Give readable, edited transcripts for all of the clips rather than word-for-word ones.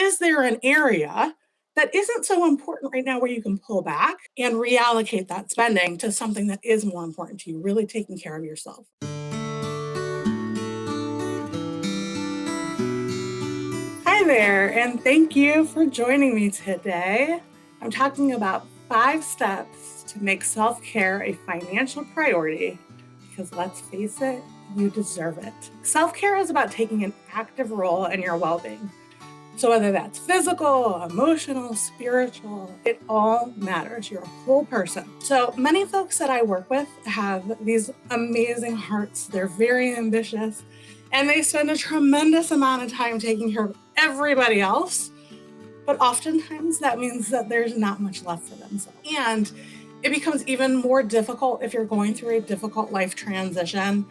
is there an area that isn't so important right now where you can pull back and reallocate that spending to something that is more important to you, really taking care of yourself? Hi there, and thank you for joining me today. I'm talking about 5 steps to make self care a financial priority because let's face it, you deserve it. Self care is about taking an active role in your well being. So, whether that's physical, emotional, spiritual, it all matters. You're a whole person. So, many folks that I work with have these amazing hearts. They're very ambitious and they spend a tremendous amount of time taking care of everybody else. But oftentimes that means that there's not much left for themselves. And it becomes even more difficult if you're going through a difficult life transition.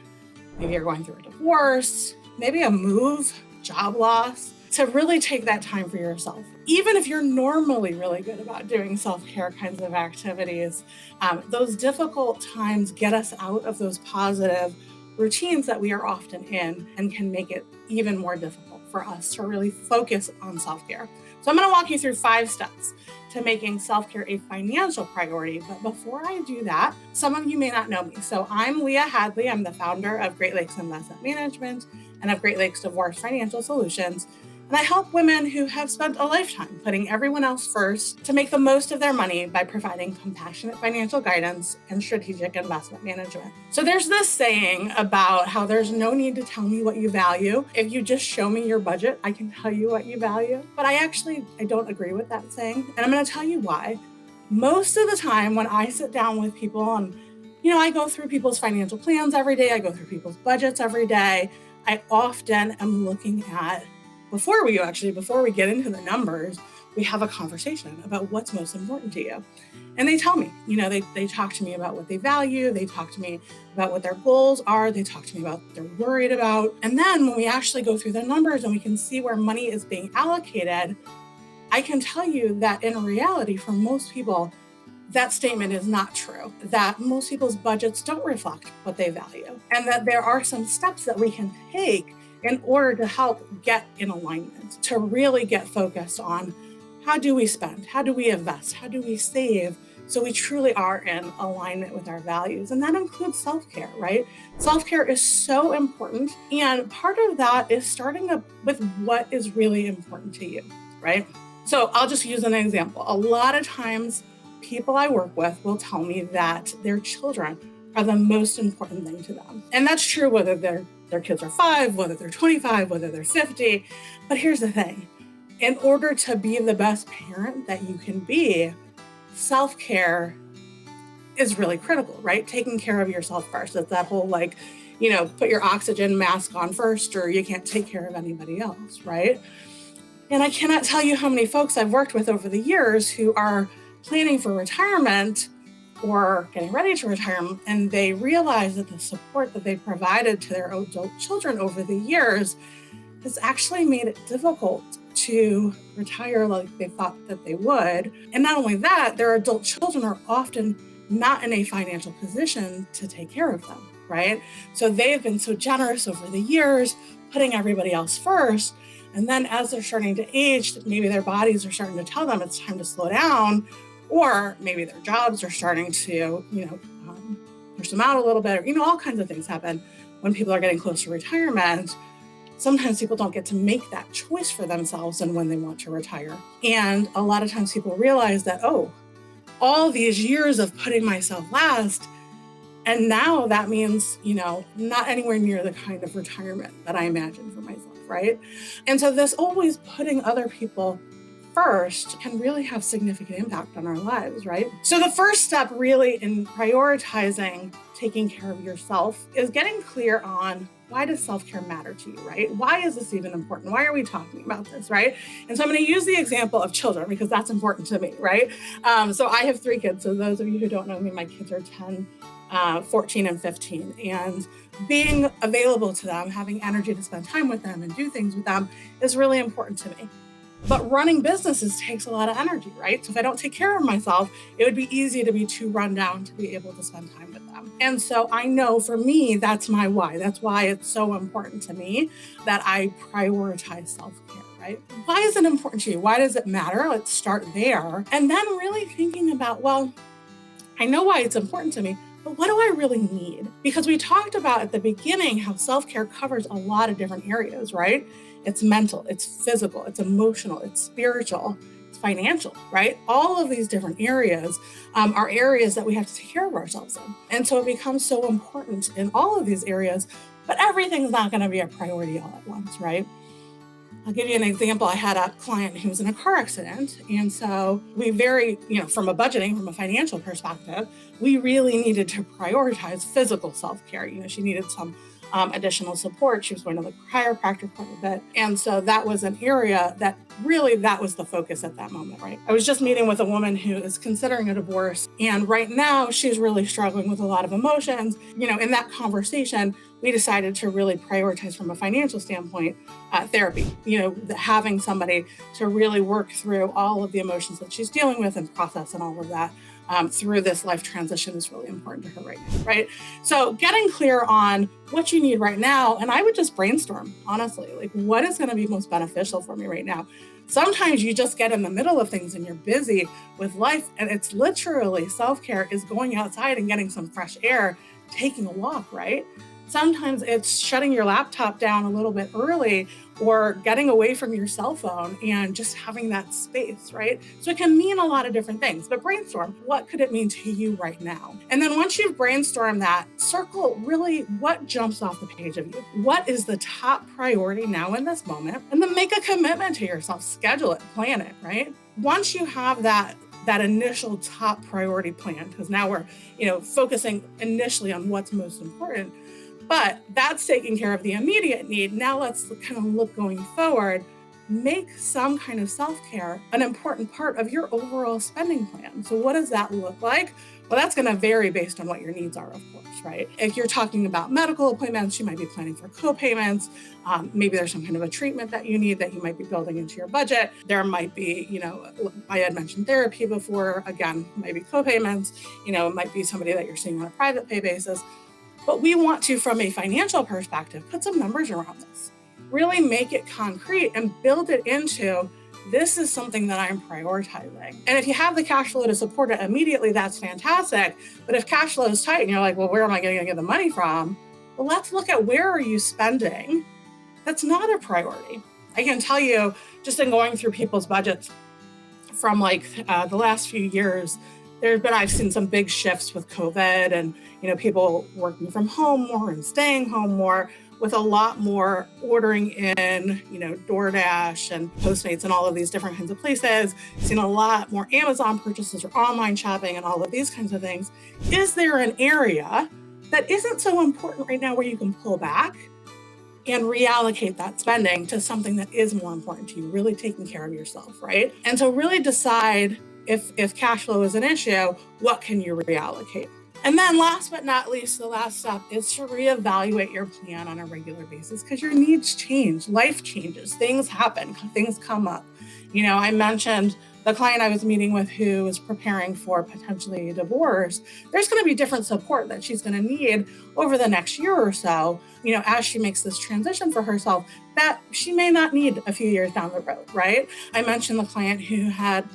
Maybe you're going through a divorce, maybe a move, job loss, to really take that time for yourself. Even if you're normally really good about doing self care kinds of activities, those difficult times get us out of those positive routines that we are often in and can make it even more difficult for us to really focus on self care. So, I'm going to walk you through 5 steps to making self care a financial priority. But before I do that, some of you may not know me. So, I'm Leah Hadley. I'm the founder of Great Lakes Investment Management and of Great Lakes Divorce Financial Solutions. And I help women who have spent a lifetime putting everyone else first to make the most of their money by providing compassionate financial guidance and strategic investment management. So there's this saying about how there's no need to tell me what you value. If you just show me your budget, I can tell you what you value. But I don't agree with that saying. And I'm going to tell you why. Most of the time when I sit down with people and I go through people's financial plans every day, I go through people's budgets every day, I often am looking at before we get into the numbers, we have a conversation about what's most important to you. And they tell me, they talk to me about what they value. They talk to me about what their goals are. They talk to me about what they're worried about. And then when we actually go through the numbers and we can see where money is being allocated, I can tell you that in reality, for most people, that statement is not true, that most people's budgets don't reflect what they value, and that there are some steps that we can take in order to help get in alignment, to really get focused on how do we spend, how do we invest, how do we save, so we truly are in alignment with our values. And that includes self-care, right? Self-care is so important. And part of that is starting up with what is really important to you, right? So I'll just use an example. A lot of times, people I work with will tell me that their children are the most important thing to them. And that's true whether their kids are 5, whether they're 25, whether they're 50. But here's the thing. In order to be the best parent that you can be, self-care is really critical, right? Taking care of yourself first. It's that whole put your oxygen mask on first or you can't take care of anybody else, right? And I cannot tell you how many folks I've worked with over the years who are planning for retirement or getting ready to retire, and they realize that the support that they provided to their adult children over the years has actually made it difficult to retire like they thought that they would. And not only that, their adult children are often not in a financial position to take care of them, right? So they've been so generous over the years, putting everybody else first. And then as they're starting to age, maybe their bodies are starting to tell them it's time to slow down, or maybe their jobs are starting to, push them out a little bit, or, all kinds of things happen when people are getting close to retirement. Sometimes people don't get to make that choice for themselves and when they want to retire. And a lot of times people realize that, all these years of putting myself last, and now that means, not anywhere near the kind of retirement that I imagined for myself, right? And so this always putting other people first can really have significant impact on our lives, right? So the first step really in prioritizing taking care of yourself is getting clear on why does self-care matter to you, right? Why is this even important? Why are we talking about this, right? And so I'm going to use the example of children because that's important to me, right? So I have 3 kids. So those of you who don't know me, my kids are 10, 14, and 15. And being available to them, having energy to spend time with them and do things with them is really important to me. But running businesses takes a lot of energy, right? So if I don't take care of myself, it would be easy to be too run down to be able to spend time with them. And so I know for me, that's my why. That's why it's so important to me that I prioritize self-care. right? Why is it important to you? Why does it matter? Let's start there. And then really thinking about, well, I know why it's important to me, but what do I really need? Because we talked about at the beginning how self-care covers a lot of different areas, right? It's mental, it's physical, it's emotional, it's spiritual, it's financial, right? All of these different areas are areas that we have to take care of ourselves in. And so it becomes so important in all of these areas, but everything's not going to be a priority all at once, right? I'll give you an example. I had a client who was in a car accident. And so we from a budgeting, from a financial perspective, we really needed to prioritize physical self-care. She needed some additional support. She was going to the chiropractor quite a bit. And so that was an area that was the focus at that moment, right? I was just meeting with a woman who is considering a divorce. And right now she's really struggling with a lot of emotions. In that conversation, we decided to really prioritize from a financial standpoint, therapy, having somebody to really work through all of the emotions that she's dealing with and process and all of that through this life transition is really important to her right now, right? So getting clear on what you need right now, and I would just brainstorm, honestly, like what is going to be most beneficial for me right now? Sometimes you just get in the middle of things and you're busy with life, and it's literally self-care is going outside and getting some fresh air, taking a walk, right? Sometimes it's shutting your laptop down a little bit early or getting away from your cell phone and just having that space, right? So it can mean a lot of different things, but brainstorm, what could it mean to you right now? And then once you've brainstormed that, circle really what jumps off the page of you. What is the top priority now in this moment? And then make a commitment to yourself, schedule it, plan it, right? Once you have that initial top priority plan, because now we're, focusing initially on what's most important, but that's taking care of the immediate need. Now let's kind of look going forward. Make some kind of self-care an important part of your overall spending plan. So what does that look like? Well, that's going to vary based on what your needs are, of course, right? If you're talking about medical appointments, you might be planning for co-payments. Maybe there's some kind of a treatment that you need that you might be building into your budget. There might be, I had mentioned therapy before. Again, maybe co-payments. It might be somebody that you're seeing on a private pay basis. But we want to, from a financial perspective, put some numbers around this. Really make it concrete and build it into, this is something that I'm prioritizing. And if you have the cash flow to support it immediately, that's fantastic. But if cash flow is tight and you're like, well, where am I going to get the money from? Well, let's look at where are you spending that's not a priority. I can tell you, just in going through people's budgets from the last few years, I've seen some big shifts with COVID and, people working from home more and staying home more, with a lot more ordering in, DoorDash and Postmates and all of these different kinds of places. Seen a lot more Amazon purchases or online shopping and all of these kinds of things. Is there an area that isn't so important right now where you can pull back and reallocate that spending to something that is more important to you, really taking care of yourself, right? And so really decide, if cash flow is an issue, what can you reallocate? And then last but not least, the last step is to reevaluate your plan on a regular basis, because your needs change, life changes, things happen, things come up. I mentioned the client I was meeting with who is preparing for potentially a divorce. There's going to be different support that she's going to need over the next year or so, as she makes this transition for herself that she may not need a few years down the road, right? I mentioned the client who had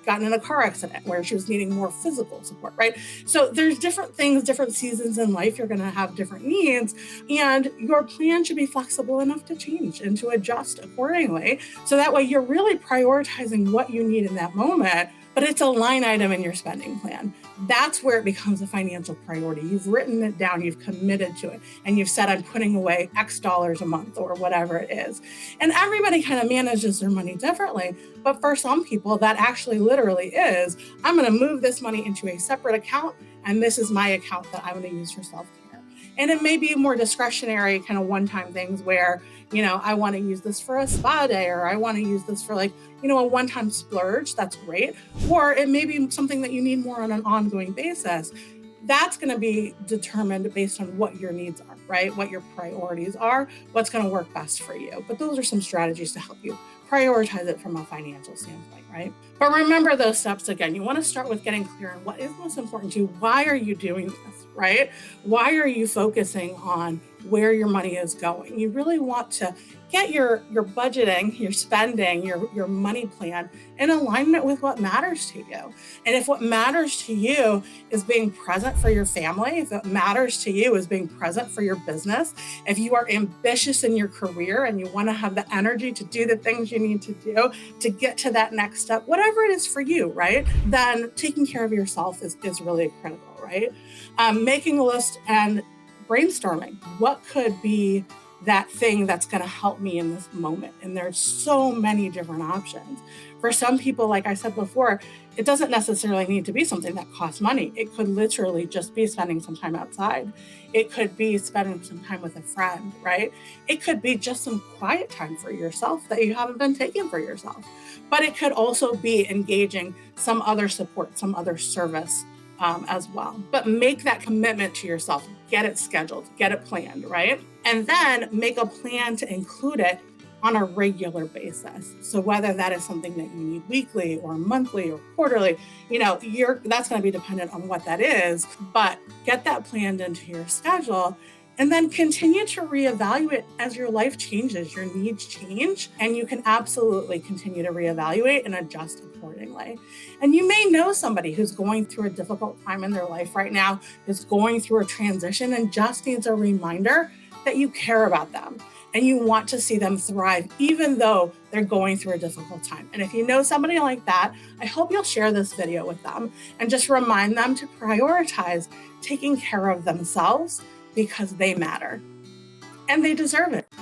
gotten in a car accident where she was needing more physical support, right? So there's different things, different seasons in life, you're going to have different needs, and your plan should be flexible enough to change and to adjust accordingly. So that way you're really prioritizing what you need in that moment, but it's a line item in your spending plan. That's where it becomes a financial priority. You've written it down, you've committed to it, and you've said, I'm putting away X dollars a month or whatever it is. And everybody kind of manages their money differently. But for some people, that actually literally is, I'm going to move this money into a separate account, and this is my account that I'm going to use for self-care. And it may be more discretionary kind of one-time things where, I want to use this for a spa day, or I want to use this for a one-time splurge. That's great. Or it may be something that you need more on an ongoing basis. That's going to be determined based on what your needs are, right? What your priorities are, what's going to work best for you. But those are some strategies to help you prioritize it from a financial standpoint, right? But remember those steps again. You want to start with getting clear on what is most important to you. Why are you doing this, right? Why are you focusing on where your money is going? You really want to get your budgeting, your spending, your money plan in alignment with what matters to you. And if what matters to you is being present for your family, if it matters to you is being present for your business, if you are ambitious in your career and you want to have the energy to do the things you need to do to get to that next step, whatever it is for you, right? Then taking care of yourself is really critical, right? Making a list and brainstorming what could be that thing that's going to help me in this moment. And there's so many different options. For some people, like I said before, it doesn't necessarily need to be something that costs money. It could literally just be spending some time outside. It could be spending some time with a friend, right? It could be just some quiet time for yourself that you haven't been taking for yourself. But it could also be engaging some other support, some other service as well. But make that commitment to yourself, get it scheduled, get it planned, right? And then make a plan to include it on a regular basis. So whether that is something that you need weekly or monthly or quarterly, that's going to be dependent on what that is, but get that planned into your schedule. And then continue to reevaluate as your life changes, your needs change, and you can absolutely continue to reevaluate and adjust accordingly. And you may know somebody who's going through a difficult time in their life right now, who's going through a transition and just needs a reminder that you care about them and you want to see them thrive, even though they're going through a difficult time. And if you know somebody like that, I hope you'll share this video with them and just remind them to prioritize taking care of themselves because they matter and they deserve it.